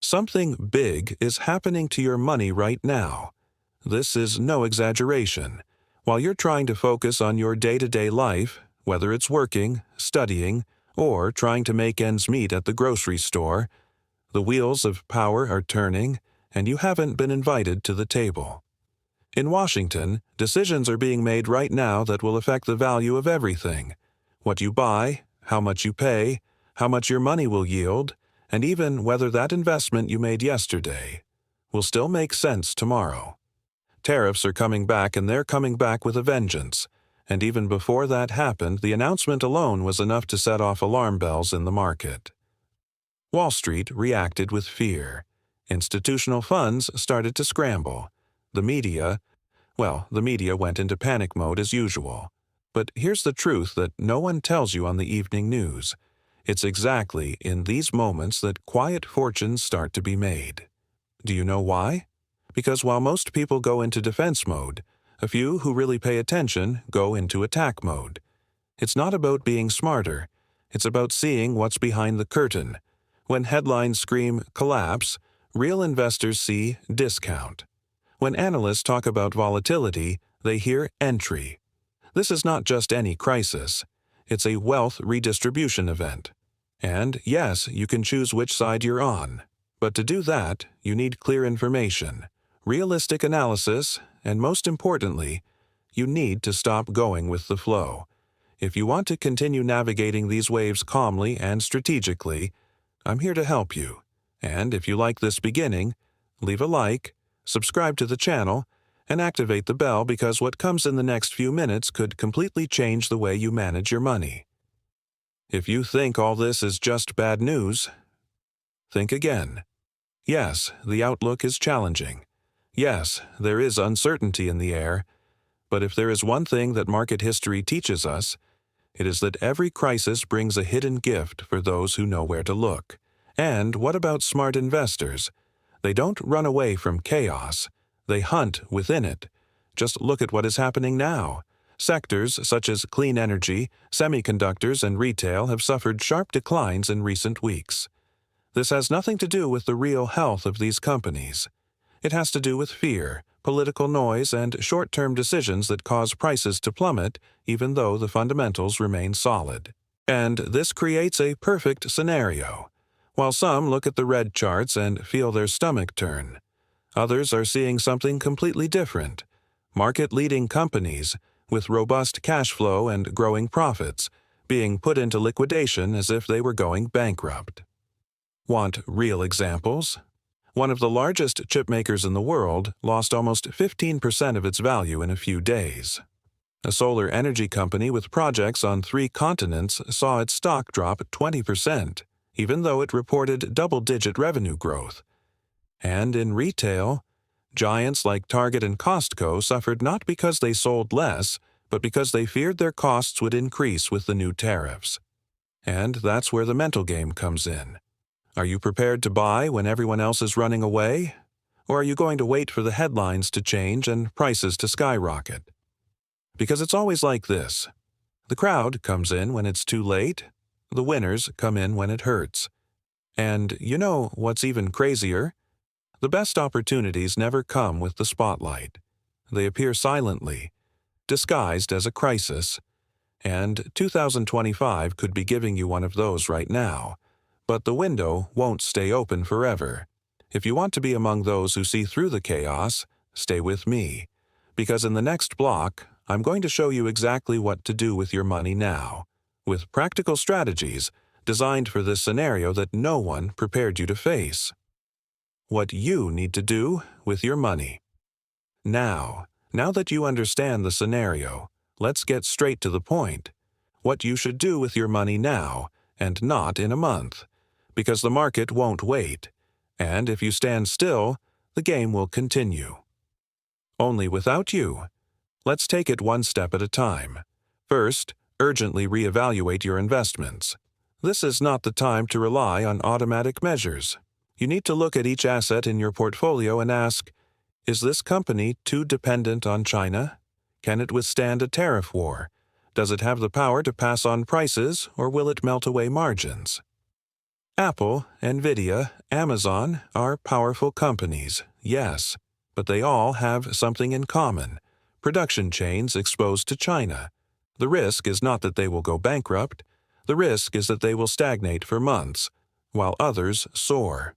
Something big is happening to your money right now. This is no exaggeration. While you're trying to focus on your day-to-day life, whether it's working, studying, or trying to make ends meet at the grocery store, the wheels of power are turning, and you haven't been invited to the table. In Washington, decisions are being made right now that will affect the value of everything: what you buy, how much you pay, how much your money will yield, and even whether that investment you made yesterday will still make sense tomorrow. Tariffs are coming back, and they're coming back with a vengeance. And even before that happened, the announcement alone was enough to set off alarm bells in the market. Wall Street reacted with fear. Institutional funds started to scramble. The media went into panic mode as usual. But here's the truth that no one tells you on the evening news. It's exactly in these moments that quiet fortunes start to be made. Do you know why? Because while most people go into defense mode, a few who really pay attention go into attack mode. It's not about being smarter. It's about seeing what's behind the curtain. When headlines scream collapse, real investors see discount. When analysts talk about volatility, they hear entry. This is not just any crisis. It's a wealth redistribution event. And yes, you can choose which side you're on. But to do that, you need clear information, realistic analysis, and most importantly, you need to stop going with the flow. If you want to continue navigating these waves calmly and strategically, I'm here to help you. And if you like this beginning, leave a like, subscribe to the channel, and activate the bell, because what comes in the next few minutes could completely change the way you manage your money. If you think all this is just bad news, think again. Yes, the outlook is challenging. Yes, there is uncertainty in the air. But if there is one thing that market history teaches us, it is that every crisis brings a hidden gift for those who know where to look. And what about smart investors? They don't run away from chaos. They hunt within it. Just look at what is happening now. Sectors such as clean energy, semiconductors, and retail have suffered sharp declines in recent weeks. This has nothing to do with the real health of these companies. It has to do with fear, political noise, and short-term decisions that cause prices to plummet even though the fundamentals remain solid. And this creates a perfect scenario. While some look at the red charts and feel their stomach turn, others are seeing something completely different. Market-leading companies, with robust cash flow and growing profits, being put into liquidation as if they were going bankrupt. Want real examples? One of the largest chip makers in the world lost almost 15% of its value in a few days. A solar energy company with projects on 3 continents saw its stock drop 20%, even though it reported double-digit revenue growth. And in retail, giants like Target and Costco suffered not because they sold less, but because they feared their costs would increase with the new tariffs. And that's where the mental game comes in. Are you prepared to buy when everyone else is running away? Or are you going to wait for the headlines to change and prices to skyrocket? Because it's always like this. The crowd comes in when it's too late. The winners come in when it hurts. And you know what's even crazier? The best opportunities never come with the spotlight. They appear silently, disguised as a crisis. And 2025 could be giving you one of those right now. But the window won't stay open forever. If you want to be among those who see through the chaos, stay with me. Because in the next block, I'm going to show you exactly what to do with your money now, with practical strategies designed for this scenario that no one prepared you to face. What you need to do with your money. Now that you understand the scenario, let's get straight to the point. What you should do with your money now, and not in a month. Because the market won't wait. And if you stand still, the game will continue. Only without you. Let's take it one step at a time. First, urgently reevaluate your investments. This is not the time to rely on automatic measures. You need to look at each asset in your portfolio and ask, is this company too dependent on China? Can it withstand a tariff war? Does it have the power to pass on prices, or will it melt away margins? Apple, Nvidia, Amazon are powerful companies, yes, but they all have something in common: production chains exposed to China. The risk is not that they will go bankrupt. The risk is that they will stagnate for months, while others soar.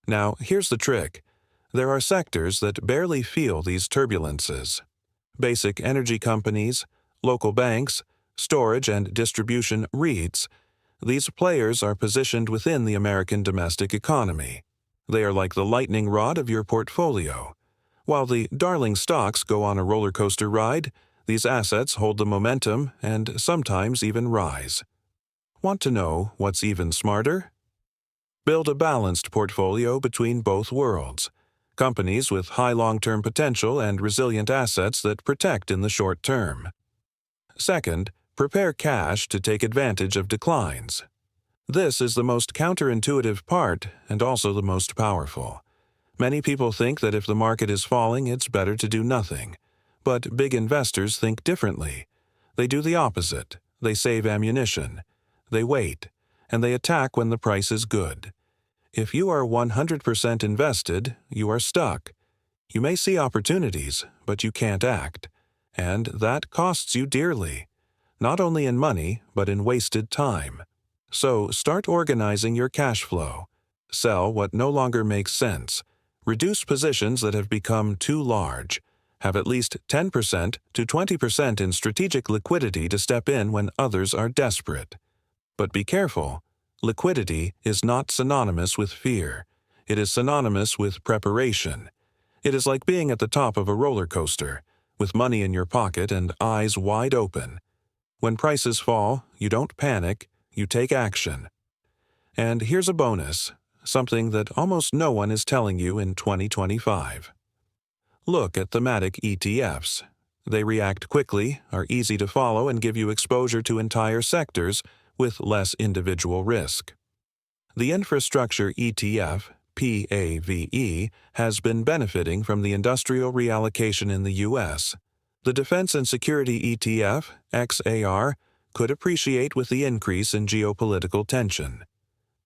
Now, here's the trick. There are sectors that barely feel these turbulences. Basic energy companies, local banks, storage and distribution REITs. These players are positioned within the American domestic economy. They are like the lightning rod of your portfolio. While the darling stocks go on a roller coaster ride, these assets hold the momentum and sometimes even rise. Want to know what's even smarter? Build a balanced portfolio between both worlds. Companies with high long-term potential and resilient assets that protect in the short term. Second, prepare cash to take advantage of declines. This is the most counterintuitive part and also the most powerful. Many people think that if the market is falling, it's better to do nothing. But big investors think differently. They do the opposite. They save ammunition. They wait, and they attack when the price is good. If you are 100% invested, you are stuck. You may see opportunities, but you can't act. And that costs you dearly, not only in money, but in wasted time. So start organizing your cash flow. Sell what no longer makes sense. Reduce positions that have become too large. Have at least 10% to 20% in strategic liquidity to step in when others are desperate. But be careful. Liquidity is not synonymous with fear. It is synonymous with preparation. It is like being at the top of a roller coaster, with money in your pocket and eyes wide open. When prices fall, you don't panic, you take action. And here's a bonus, something that almost no one is telling you in 2025. Look at thematic ETFs. They react quickly, are easy to follow, and give you exposure to entire sectors with less individual risk. The Infrastructure ETF, PAVE, has been benefiting from the industrial reallocation in the U.S. The Defense and Security ETF, XAR, could appreciate with the increase in geopolitical tension.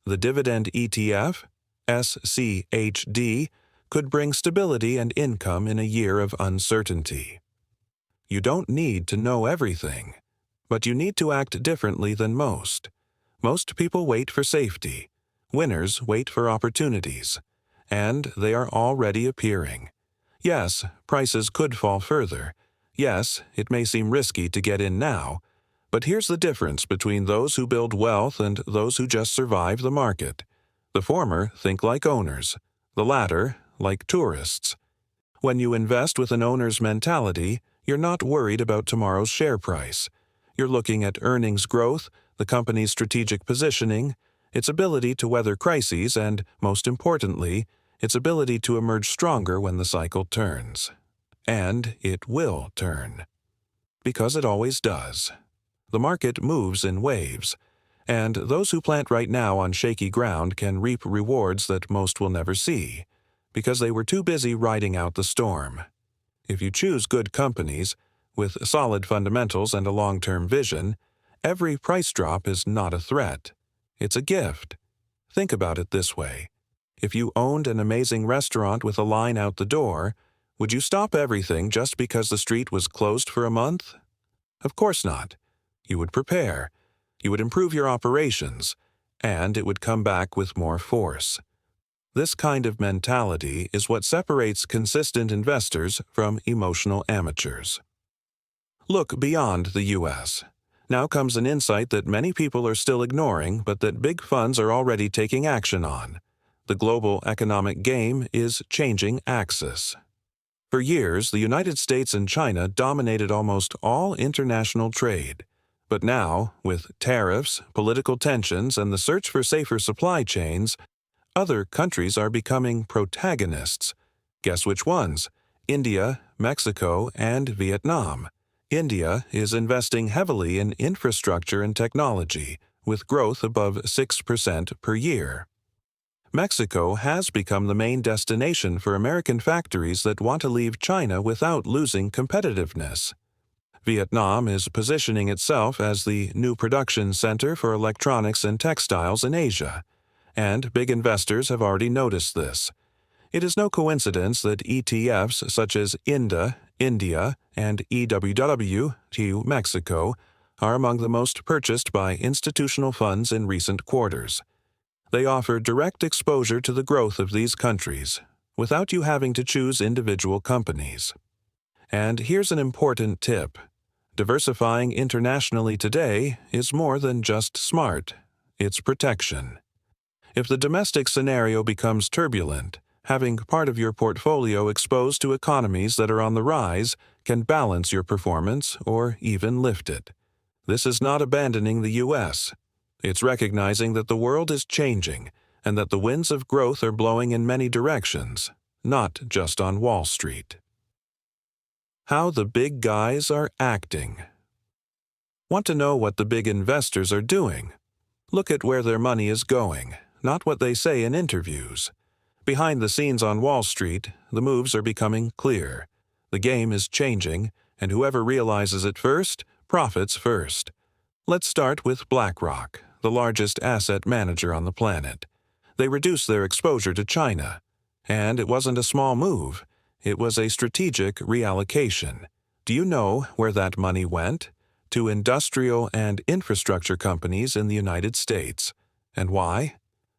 The Dividend ETF, SCHD, could bring stability and income in a year of uncertainty. You don't need to know everything, but you need to act differently than most. Most people wait for safety. Winners wait for opportunities. And they are already appearing. Yes, prices could fall further. Yes, it may seem risky to get in now. But here's the difference between those who build wealth and those who just survive the market. The former think like owners. The latter, like tourists. When you invest with an owner's mentality, you're not worried about tomorrow's share price. You're looking at earnings growth, the company's strategic positioning, its ability to weather crises, and, most importantly, its ability to emerge stronger when the cycle turns. And it will turn. Because it always does. The market moves in waves, and those who plant right now on shaky ground can reap rewards that most will never see, because they were too busy riding out the storm. If you choose good companies, with solid fundamentals and a long-term vision, every price drop is not a threat. It's a gift. Think about it this way. If you owned an amazing restaurant with a line out the door, would you stop everything just because the street was closed for a month? Of course not. You would prepare. You would improve your operations, and it would come back with more force. This kind of mentality is what separates consistent investors from emotional amateurs. Look beyond the U.S. Now comes an insight that many people are still ignoring, but that big funds are already taking action on. The global economic game is changing axis. For years, the United States and China dominated almost all international trade. But now, with tariffs, political tensions, and the search for safer supply chains, other countries are becoming protagonists. Guess which ones? India, Mexico, and Vietnam. India is investing heavily in infrastructure and technology, with growth above 6% per year. Mexico has become the main destination for American factories that want to leave China without losing competitiveness. Vietnam is positioning itself as the new production center for electronics and textiles in Asia. and big investors have already noticed this. It is no coincidence that ETFs such as India, and EWW, Mexico, are among the most purchased by institutional funds in recent quarters. They offer direct exposure to the growth of these countries, without you having to choose individual companies. And here's an important tip. Diversifying internationally today is more than just smart, it's protection. If the domestic scenario becomes turbulent, having part of your portfolio exposed to economies that are on the rise can balance your performance or even lift it. This is not abandoning the U.S. It's recognizing that the world is changing and that the winds of growth are blowing in many directions, not just on Wall Street. How the big guys are acting. Want to know what the big investors are doing? Look at where their money is going, not what they say in interviews. Behind the scenes on Wall Street, the moves are becoming clear. The game is changing, and whoever realizes it first, profits first. Let's start with BlackRock, the largest asset manager on the planet. They reduced their exposure to China. And it wasn't a small move. It was a strategic reallocation. Do you know where that money went? To industrial and infrastructure companies in the United States. And why?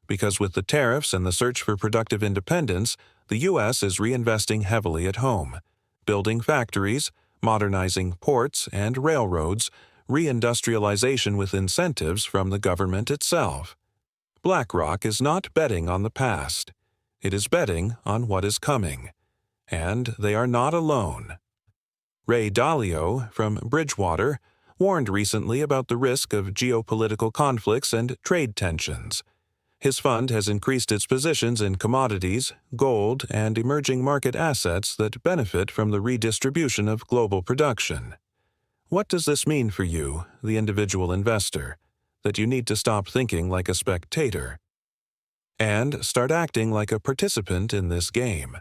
Because with the tariffs and the search for productive independence, the U.S. is reinvesting heavily at home, building factories, modernizing ports and railroads, reindustrialization with incentives from the government itself. BlackRock is not betting on the past. It is betting on what is coming. And they are not alone. Ray Dalio from Bridgewater warned recently about the risk of geopolitical conflicts and trade tensions. His fund has increased its positions in commodities, gold, and emerging market assets that benefit from the redistribution of global production. What does this mean for you, the individual investor? That you need to stop thinking like a spectator and start acting like a participant in this game.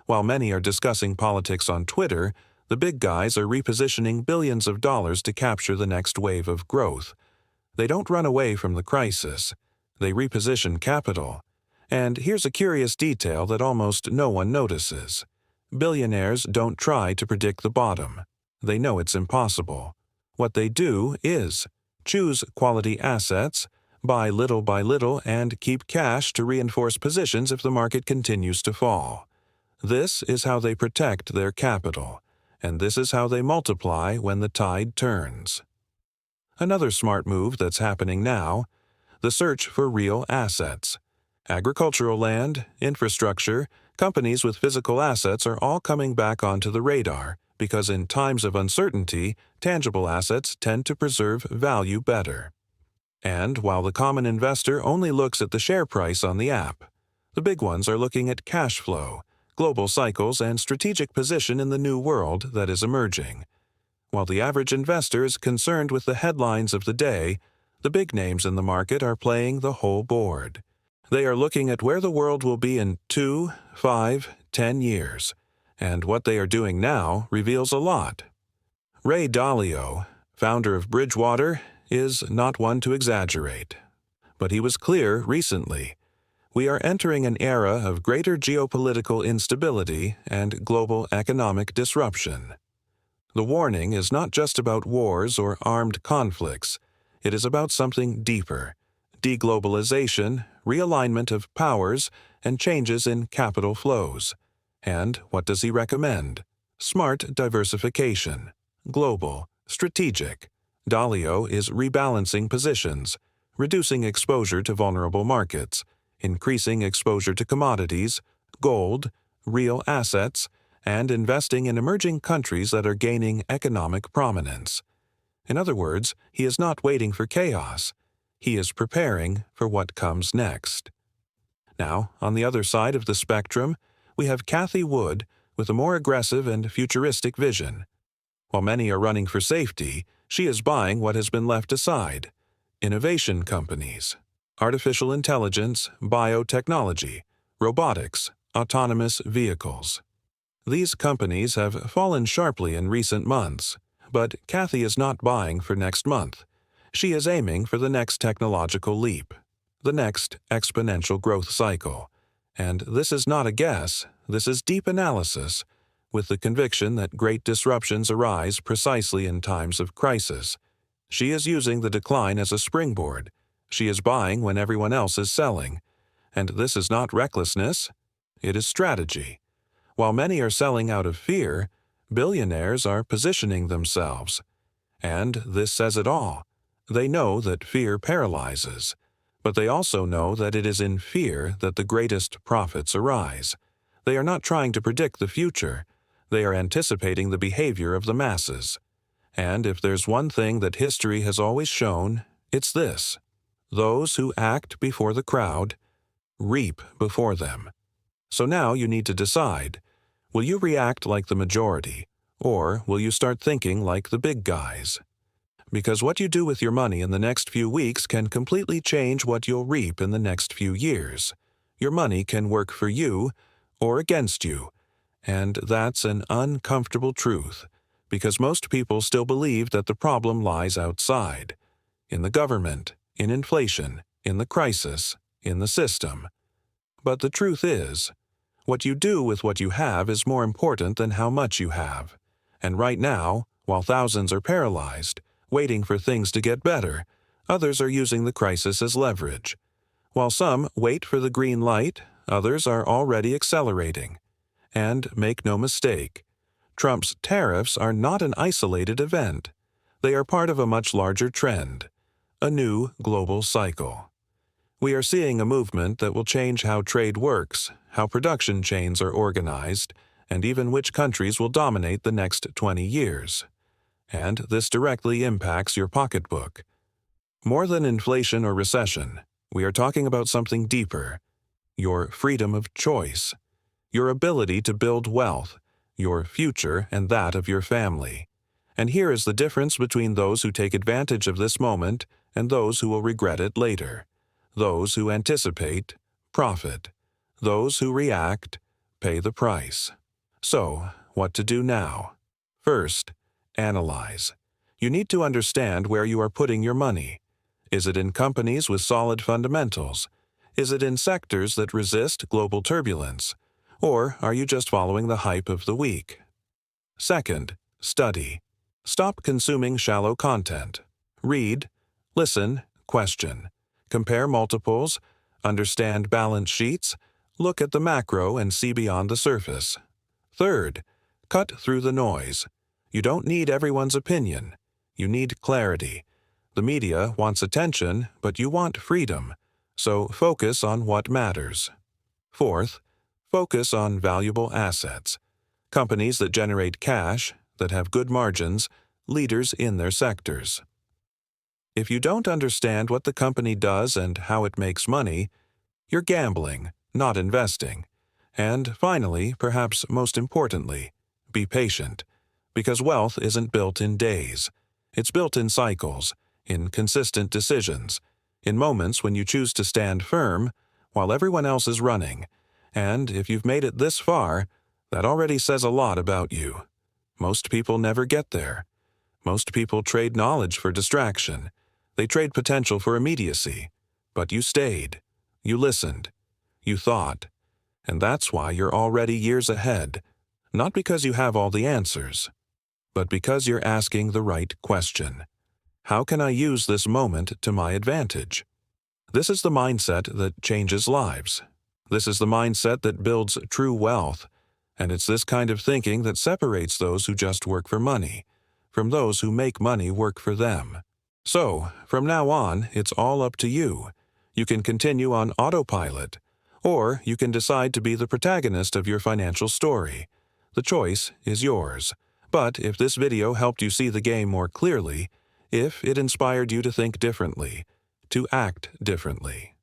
While many are discussing politics on Twitter, the big guys are repositioning billions of dollars to capture the next wave of growth. They don't run away from the crisis. They reposition capital. And here's a curious detail that almost no one notices. Billionaires don't try to predict the bottom. They know it's impossible. What they do is choose quality assets, buy little by little, and keep cash to reinforce positions if the market continues to fall. This is how they protect their capital, and this is how they multiply when the tide turns. Another smart move that's happening now: the search for real assets. Agricultural land, infrastructure, companies with physical assets are all coming back onto the radar because in times of uncertainty, tangible assets tend to preserve value better. And while the common investor only looks at the share price on the app, the big ones are looking at cash flow, global cycles, and strategic position in the new world that is emerging. While the average investor is concerned with the headlines of the day, the big names in the market are playing the whole board. They are looking at where the world will be in 2, 5, 10 years, and what they are doing now reveals a lot. Ray Dalio, founder of Bridgewater, is not one to exaggerate. But he was clear recently. We are entering an era of greater geopolitical instability and global economic disruption. The warning is not just about wars or armed conflicts. It is about something deeper: deglobalization, realignment of powers, and changes in capital flows. And what does he recommend? Smart diversification. Global, strategic. Dalio is rebalancing positions, reducing exposure to vulnerable markets, increasing exposure to commodities, gold, real assets, and investing in emerging countries that are gaining economic prominence. In other words, he is not waiting for chaos. He is preparing for what comes next. Now, on the other side of the spectrum, we have Cathie Wood with a more aggressive and futuristic vision. While many are running for safety, she is buying what has been left aside: innovation companies, artificial intelligence, biotechnology, robotics, autonomous vehicles. These companies have fallen sharply in recent months, but Cathie is not buying for next month. She is aiming for the next technological leap. the next exponential growth cycle. And this is not a guess, this is deep analysis, with the conviction that great disruptions arise precisely in times of crisis. She is using the decline as a springboard. She is buying when everyone else is selling. And this is not recklessness, it is strategy. While many are selling out of fear, billionaires are positioning themselves. And this says it all. They know that fear paralyzes, but they also know that it is in fear that the greatest profits arise. They are not trying to predict the future. They are anticipating the behavior of the masses. And if there's one thing that history has always shown, it's this: those who act before the crowd reap before them. So now you need to decide, will you react like the majority, or will you start thinking like the big guys? Because what you do with your money in the next few weeks can completely change what you'll reap in the next few years. Your money can work for you or against you, and that's an uncomfortable truth, because most people still believe that the problem lies outside, in the government, in inflation, in the crisis, in the system. But the truth is, what you do with what you have is more important than how much you have. And right now, while thousands are paralyzed, waiting for things to get better, others are using the crisis as leverage. While some wait for the green light, others are already accelerating. And make no mistake, Trump's tariffs are not an isolated event. They are part of a much larger trend, a new global cycle. We are seeing a movement that will change how trade works, how production chains are organized, and even which countries will dominate the next 20 years. And this directly impacts your pocketbook. More than inflation or recession, we are talking about something deeper: your freedom of choice, your ability to build wealth, your future and that of your family. And here is the difference between those who take advantage of this moment and those who will regret it later. Those who anticipate, profit. Those who react, pay the price. So, what to do now? First, analyze. You need to understand where you are putting your money. Is it in companies with solid fundamentals? Is it in sectors that resist global turbulence? Or are you just following the hype of the week? Second, study. Stop consuming shallow content. Read, listen, question. Compare multiples, understand balance sheets, look at the macro and see beyond the surface. Third, cut through the noise. You don't need everyone's opinion. You need clarity. The media wants attention, but you want freedom. So focus on what matters. Fourth, focus on valuable assets. Companies that generate cash, that have good margins, leaders in their sectors. If you don't understand what the company does and how it makes money, you're gambling, not investing. And finally, perhaps most importantly, be patient. Because wealth isn't built in days. It's built in cycles, in consistent decisions, in moments when you choose to stand firm while everyone else is running. And if you've made it this far, that already says a lot about you. Most people never get there. Most people trade knowledge for distraction. They trade potential for immediacy. But you stayed. You listened. You thought. And that's why you're already years ahead. Not because you have all the answers, but because you're asking the right question. How can I use this moment to my advantage? This is the mindset that changes lives. This is the mindset that builds true wealth. And it's this kind of thinking that separates those who just work for money from those who make money work for them. So, from now on, it's all up to you. You can continue on autopilot, or you can decide to be the protagonist of your financial story. The choice is yours. But if this video helped you see the game more clearly, if it inspired you to think differently, to act differently,